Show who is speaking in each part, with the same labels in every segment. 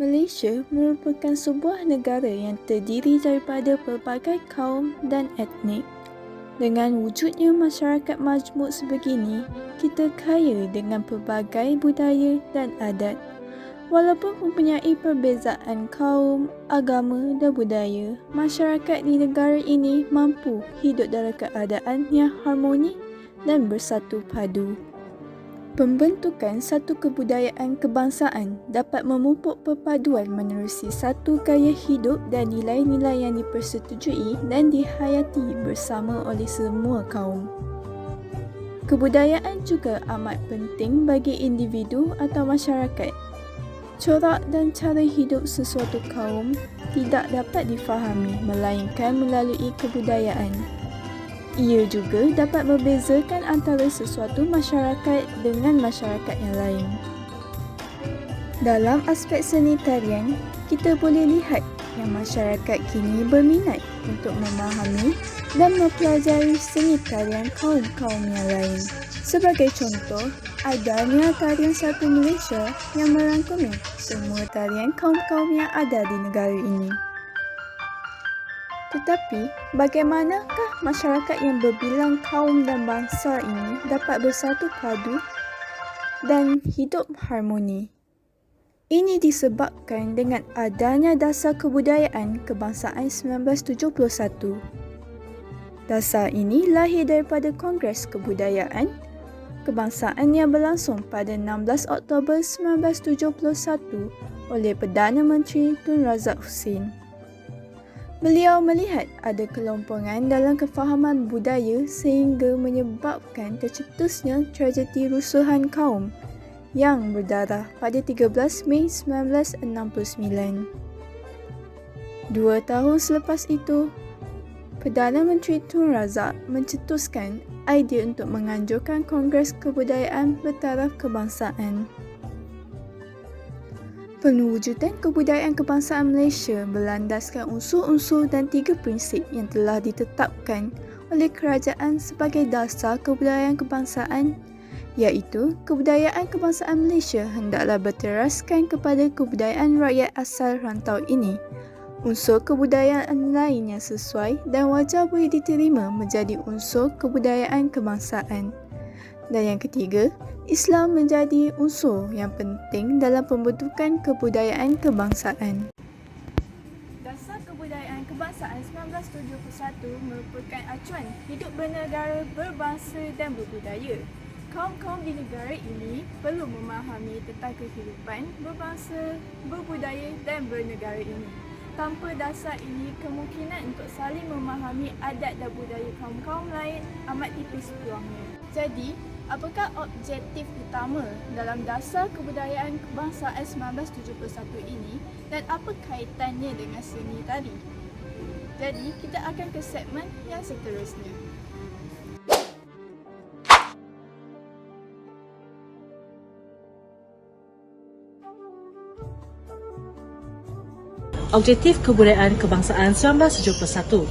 Speaker 1: Malaysia merupakan sebuah negara yang terdiri daripada pelbagai kaum dan etnik. Dengan wujudnya masyarakat majmuk sebegini, kita kaya dengan pelbagai budaya dan adat. Walaupun mempunyai perbezaan kaum, agama dan budaya, masyarakat di negara ini mampu hidup dalam keadaan yang harmoni dan bersatu padu. Pembentukan satu kebudayaan kebangsaan dapat memupuk perpaduan menerusi satu gaya hidup dan nilai-nilai yang dipersetujui dan dihayati bersama oleh semua kaum. Kebudayaan juga amat penting bagi individu atau masyarakat. Corak dan cara hidup sesuatu kaum tidak dapat difahami melainkan melalui kebudayaan. Ia juga dapat membezakan antara sesuatu masyarakat dengan masyarakat yang lain. Dalam aspek seni tarian, kita boleh lihat yang masyarakat kini berminat untuk memahami dan mempelajari seni tarian kaum-kaum yang lain. Sebagai contoh, adanya tarian satu Malaysia yang merangkumi semua tarian kaum-kaum yang ada di negara ini. Tetapi, bagaimanakah masyarakat yang berbilang kaum dan bangsa ini dapat bersatu padu dan hidup harmoni? Ini disebabkan dengan adanya Dasar Kebudayaan Kebangsaan 1971. Dasar ini lahir daripada Kongres Kebudayaan Kebangsaan yang berlangsung pada 16 Oktober 1971 oleh Perdana Menteri Tun Razak Hussein. Beliau melihat ada kelompokan dalam kefahaman budaya sehingga menyebabkan tercetusnya tragedi rusuhan kaum yang berdarah pada 13 Mei 1969. 2 tahun selepas itu, Perdana Menteri Tun Razak mencetuskan idea untuk menganjurkan Kongres Kebudayaan Bertaraf Kebangsaan. Penwujudan kebudayaan kebangsaan Malaysia berlandaskan unsur-unsur dan 3 prinsip yang telah ditetapkan oleh kerajaan sebagai dasar kebudayaan kebangsaan, iaitu kebudayaan kebangsaan Malaysia hendaklah berteraskan kepada kebudayaan rakyat asal rantau ini. Unsur kebudayaan lain yang sesuai dan wajar boleh diterima menjadi unsur kebudayaan kebangsaan. Dan yang ketiga, Islam menjadi unsur yang penting dalam pembentukan kebudayaan kebangsaan. Dasar Kebudayaan Kebangsaan 1971 merupakan acuan hidup bernegara, berbangsa dan berbudaya. Kaum-kaum di negara ini perlu memahami tentang kehidupan berbangsa, berbudaya dan bernegara ini. Tanpa dasar ini, kemungkinan untuk saling memahami adat dan budaya kaum-kaum lain amat tipis peluangnya. Jadi, apakah objektif utama dalam Dasar Kebudayaan Kebangsaan 1971 ini dan apa kaitannya dengan seni tadi? Jadi, kita akan ke segmen yang seterusnya.
Speaker 2: Objektif Kebudayaan Kebangsaan 1971.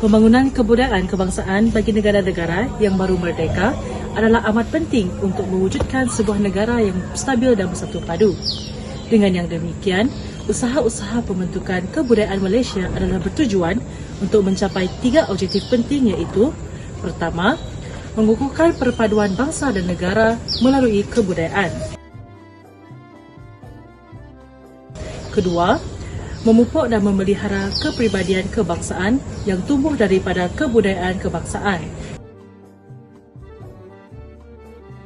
Speaker 2: Pembangunan kebudayaan kebangsaan bagi negara-negara yang baru merdeka adalah amat penting untuk mewujudkan sebuah negara yang stabil dan bersatu padu. Dengan yang demikian, usaha-usaha pembentukan kebudayaan Malaysia adalah bertujuan untuk mencapai 3 objektif penting, iaitu: pertama, mengukuhkan perpaduan bangsa dan negara melalui kebudayaan. Kedua, memupuk dan memelihara kepribadian kebangsaan yang tumbuh daripada kebudayaan kebangsaan.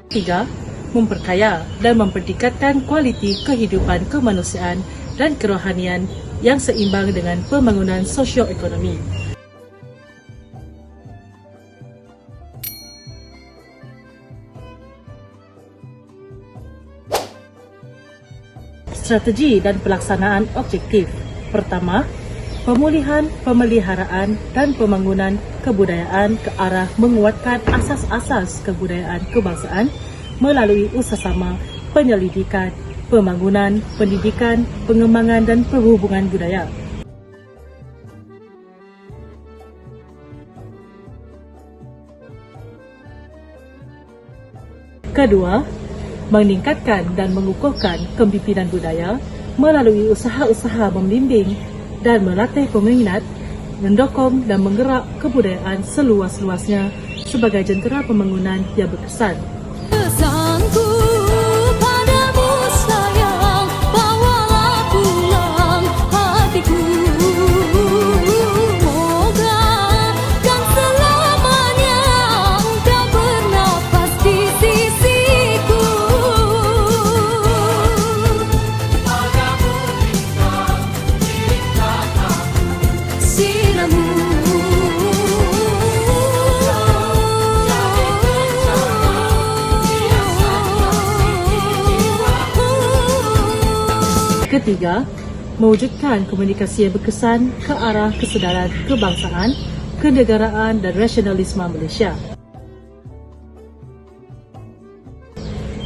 Speaker 2: Tiga, memperkaya dan mempertingkatkan kualiti kehidupan kemanusiaan dan kerohanian yang seimbang dengan pembangunan sosioekonomi. Strategi dan pelaksanaan objektif. Pertama, pemulihan, pemeliharaan dan pembangunan kebudayaan ke arah menguatkan asas-asas kebudayaan kebangsaan melalui usahasama penyelidikan, pembangunan, pendidikan, pengembangan dan perhubungan budaya. Kedua, meningkatkan dan mengukuhkan kepimpinan budaya melalui usaha-usaha membimbing dan melatih peminat, mendokong dan menggerak kebudayaan seluas-luasnya sebagai jentera pembangunan yang berkesan.
Speaker 3: Pesanku padamu sayang, bawalah pulang hatiku. Moga dan selamanya engkau bernafas di sisiku. Padamu siramu.
Speaker 2: Ketiga, mewujudkan komunikasi yang berkesan ke arah kesedaran kebangsaan, kenegaraan dan rasionalisme Malaysia.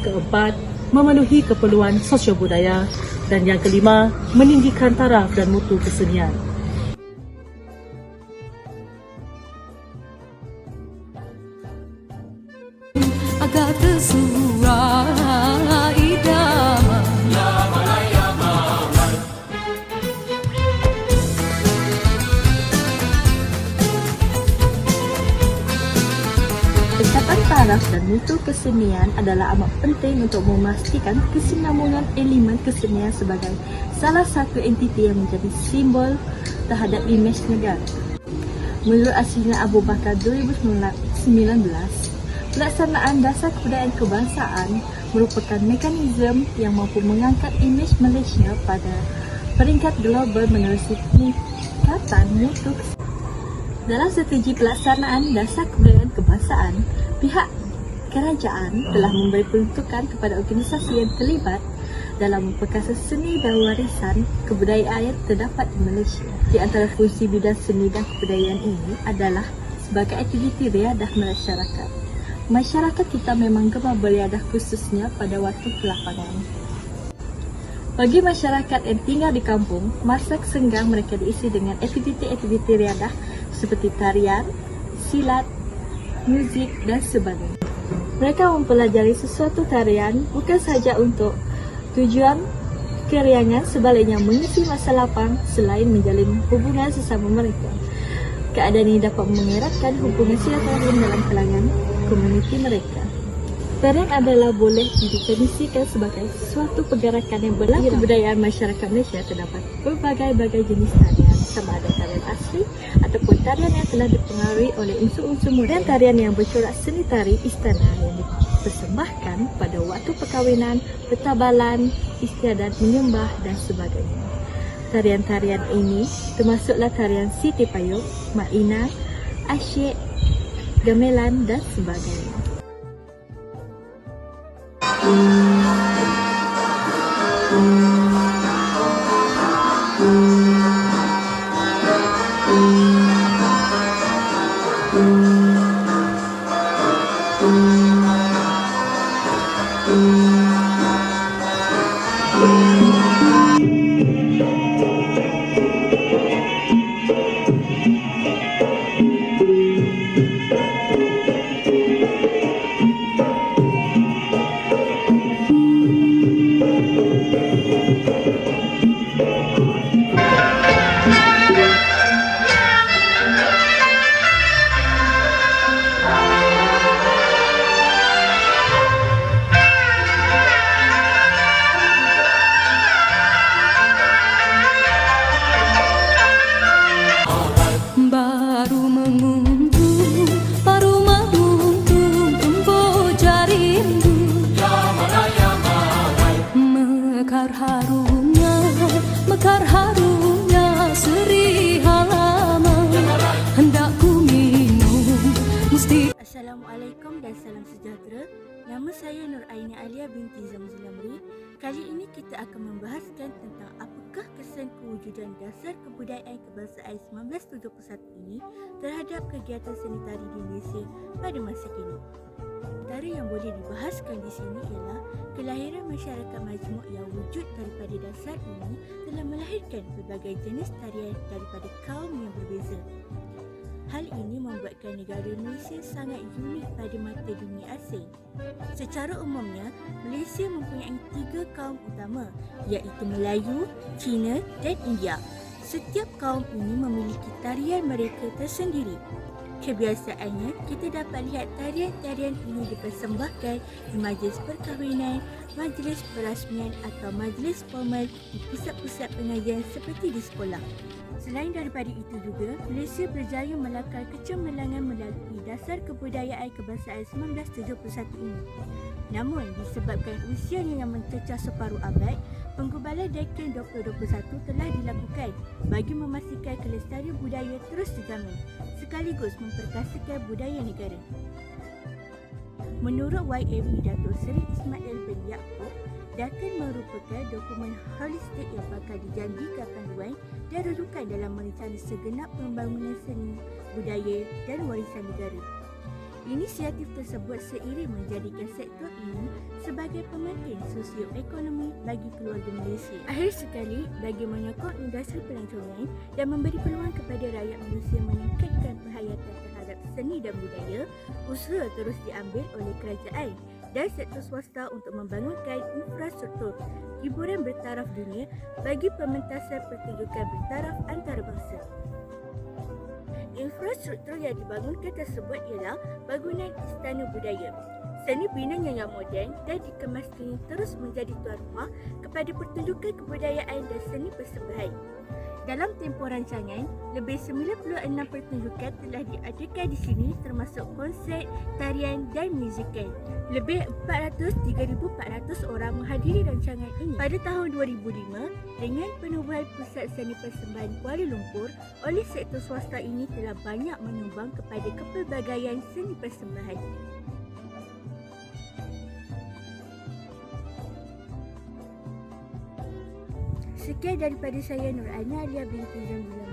Speaker 2: Keempat, memenuhi keperluan sosio budaya. Dan yang kelima, meninggikan taraf dan mutu kesenian.
Speaker 3: Agar tersurai damai.
Speaker 4: Ikatan taraf dan mutu kesenian adalah amat penting untuk memastikan kesinambungan elemen kesenian sebagai salah satu entiti yang menjadi simbol terhadap imej negara. Menurut Aslinya Abu Bakar 2019, pelaksanaan dasar kebudayaan kebangsaan merupakan mekanisme yang mampu mengangkat imej Malaysia pada peringkat global menerusi peningkatan mutu kesenian. Dalam strategi pelaksanaan dasar kebudayaan kebangsaan, pihak kerajaan telah memberi peruntukan kepada organisasi yang terlibat dalam memperkasa seni dan warisan kebudayaan yang terdapat di Malaysia. Di antara fungsi bidang seni dan kebudayaan ini adalah sebagai aktiviti riadah masyarakat. Masyarakat kita memang gemar beriadah khususnya pada waktu kelapangan. Bagi masyarakat yang tinggal di kampung, masa senggang mereka diisi dengan aktiviti-aktiviti riadah seperti tarian, silat, muzik dan sebagainya. Mereka mempelajari sesuatu tarian bukan sahaja untuk tujuan keriangan, sebaliknya mengisi masa lapang selain menjalin hubungan sesama mereka. Keadaan ini dapat mengeratkan hubungan silaturahim dalam kalangan komuniti mereka. Tarian adalah boleh didefinisikan sebagai suatu pergerakan yang berlaku. Kebudayaan masyarakat Malaysia terdapat berbagai-bagai jenis tarian, sama ada tarian asli ataupun tarian yang telah dipengaruhi oleh unsur-unsur moden. Tarian yang bercorak seni tari istana yang dipersembahkan pada waktu perkahwinan, pertabalan, istiadat menyembah dan sebagainya. Tarian-tarian ini termasuklah tarian Siti Payung, Mak Ina, Asyik, Gamelan dan sebagainya.
Speaker 3: Baru mengunjung, baru mengunjung Temboja rindu. Mekar harumnya seri halaman. Hendak ku minum mesti.
Speaker 5: Assalamualaikum dan salam sejahtera. Nama saya Nur Aini Alia binti Zamzul Amri. Kali ini kita akan membahaskan tentang apakah kesan kewujudan dasar kebudayaan kebangsaan 1971 ini terhadap kegiatan seni tari di Malaysia pada masa kini. Antara yang boleh dibahaskan di sini ialah kelahiran masyarakat majmuk yang wujud daripada dasar ini telah melahirkan berbagai jenis tarian daripada kaum yang berbeza. Hal ini membuatkan negara Malaysia sangat unik pada mata dunia asing. Secara umumnya, Malaysia mempunyai tiga kaum utama, iaitu Melayu, Cina dan India. Setiap kaum ini memiliki tarian mereka tersendiri. Kebiasaannya, kita dapat lihat tarian-tarian ini dipersembahkan di majlis perkahwinan, majlis perasmian atau majlis formal di pusat-pusat pengajian seperti di sekolah. Selain daripada itu juga, Malaysia berjaya melakar kecemerlangan melalui Dasar Kebudayaan Kebangsaan 1971 ini. Namun, disebabkan usianya yang mencecah separuh abad, penggubalan Dekran 2021 telah dilakukan bagi memastikan kelestarian budaya terus dijamin, sekaligus memperkasakan budaya negara. Menurut YMB Datuk Seri Ismail bin Yaakob, Dakar merupakan dokumen holistik yang bakal dijanjikan panduan dan rujukan dalam merencana segenap pembangunan seni, budaya dan warisan negara. Inisiatif tersebut seiring menjadikan sektor ini sebagai pemakin sosioekonomi bagi keluarga Malaysia. Akhir sekali, bagi menyokong industri pelancongan dan memberi peluang kepada rakyat Malaysia meningkatkan perhayatan terhadap seni dan budaya, usaha terus diambil oleh kerajaan dan sektor swasta untuk membangunkan infrastruktur hiburan bertaraf dunia bagi pementasan pertunjukan bertaraf antarabangsa. Infrastruktur yang dibangunkan tersebut ialah bangunan Istana Budaya. Seni binanya yang moden dan dikemas kini terus menjadi tuan rumah kepada pertunjukan kebudayaan dan seni persembahan. Dalam tempoh rancangan, lebih 96 pertunjukan telah diadakan di sini termasuk konsert, tarian dan musikal. Lebih 3,400 orang menghadiri rancangan ini. Pada tahun 2005, dengan penubuhan Pusat Seni Persembahan Kuala Lumpur oleh sektor swasta ini telah banyak menyumbang kepada kepelbagaian seni persembahan. Sekian daripada saya Nur Aina Alia binti Zamzulam.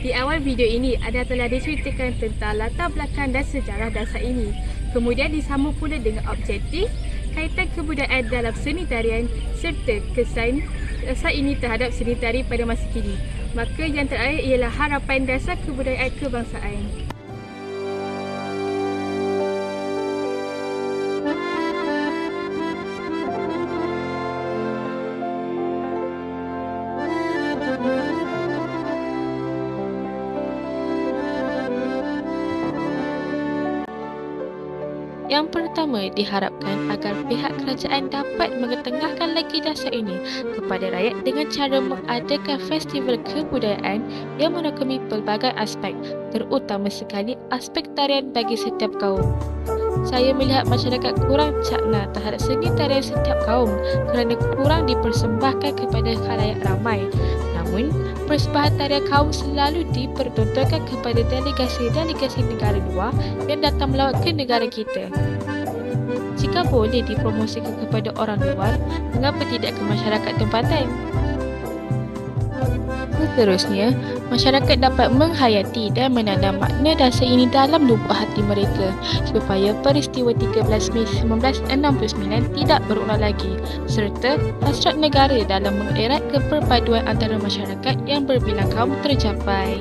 Speaker 4: Di awal video ini, anda telah diceritakan tentang latar belakang dan sejarah dasar ini. Kemudian disambung pula dengan objektif, kaitan kebudayaan dalam seni tarian serta kesan dasar ini terhadap seni tari pada masa kini. Maka yang terakhir ialah harapan dasar kebudayaan kebangsaan.
Speaker 6: Yang pertama, diharapkan agar pihak kerajaan dapat mengetengahkan lagi dasar ini kepada rakyat dengan cara mengadakan festival kebudayaan yang merangkumi pelbagai aspek, terutama sekali aspek tarian bagi setiap kaum. Saya melihat masyarakat kurang cakna terhadap seni tarian setiap kaum kerana kurang dipersembahkan kepada khalayak ramai. Namun, persembahan tarian kaum selalu dipertontonkan kepada delegasi-delegasi negara luar yang datang melawat ke negara kita. Jika boleh dipromosikan kepada orang luar, mengapa tidak ke masyarakat tempatan? Seterusnya, masyarakat dapat menghayati dan menanam makna dasar ini dalam lubuk hati mereka supaya peristiwa 13 Mei 1969 tidak berulang lagi serta hasrat negara dalam mengerat keperpaduan antara masyarakat yang berbilang kaum tercapai.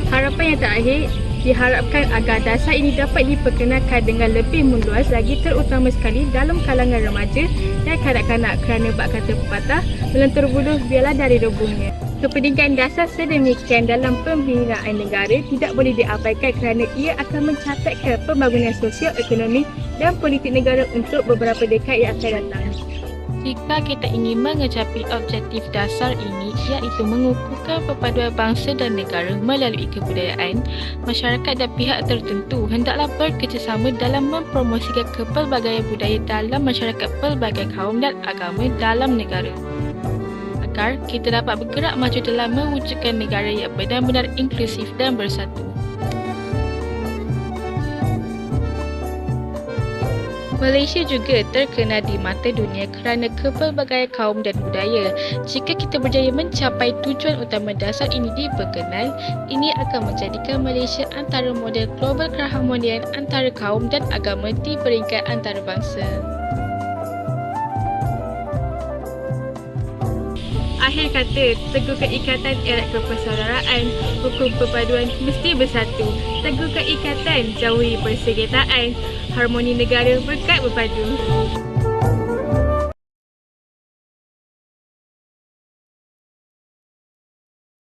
Speaker 4: Harapan yang terakhir, diharapkan agar dasar ini dapat diperkenalkan dengan lebih meluas lagi terutama sekali dalam kalangan remaja dan kanak-kanak kerana bak kata pepatah, melentur buluh biarlah dari rebungnya. Kepentingan dasar sedemikian dalam pembinaan negara tidak boleh diabaikan kerana ia akan mencatatkan pembangunan sosial, ekonomi dan politik negara untuk beberapa dekad yang akan datang.
Speaker 6: Jika kita ingin mengecapi objektif dasar ini iaitu mengukuhkan perpaduan bangsa dan negara melalui kebudayaan, masyarakat dan pihak tertentu hendaklah bekerjasama dalam mempromosikan kepelbagaian budaya dalam masyarakat pelbagai kaum dan agama dalam negara. Agar kita dapat bergerak maju dalam mewujudkan negara yang benar-benar inklusif dan bersatu. Malaysia juga terkenal di mata dunia kerana kepelbagaian kaum dan budaya. Jika kita berjaya mencapai tujuan utama dasar ini diperkenal, ini akan menjadikan Malaysia antara model global keharmonian antara kaum dan agama di peringkat antarabangsa.
Speaker 7: Akhir kata, teguhkan ikatan erat kepersaudaraan, hukum perpaduan mesti bersatu. Teguhkan ikatan, jauhi persengketaan, harmoni negara berkat berpadu.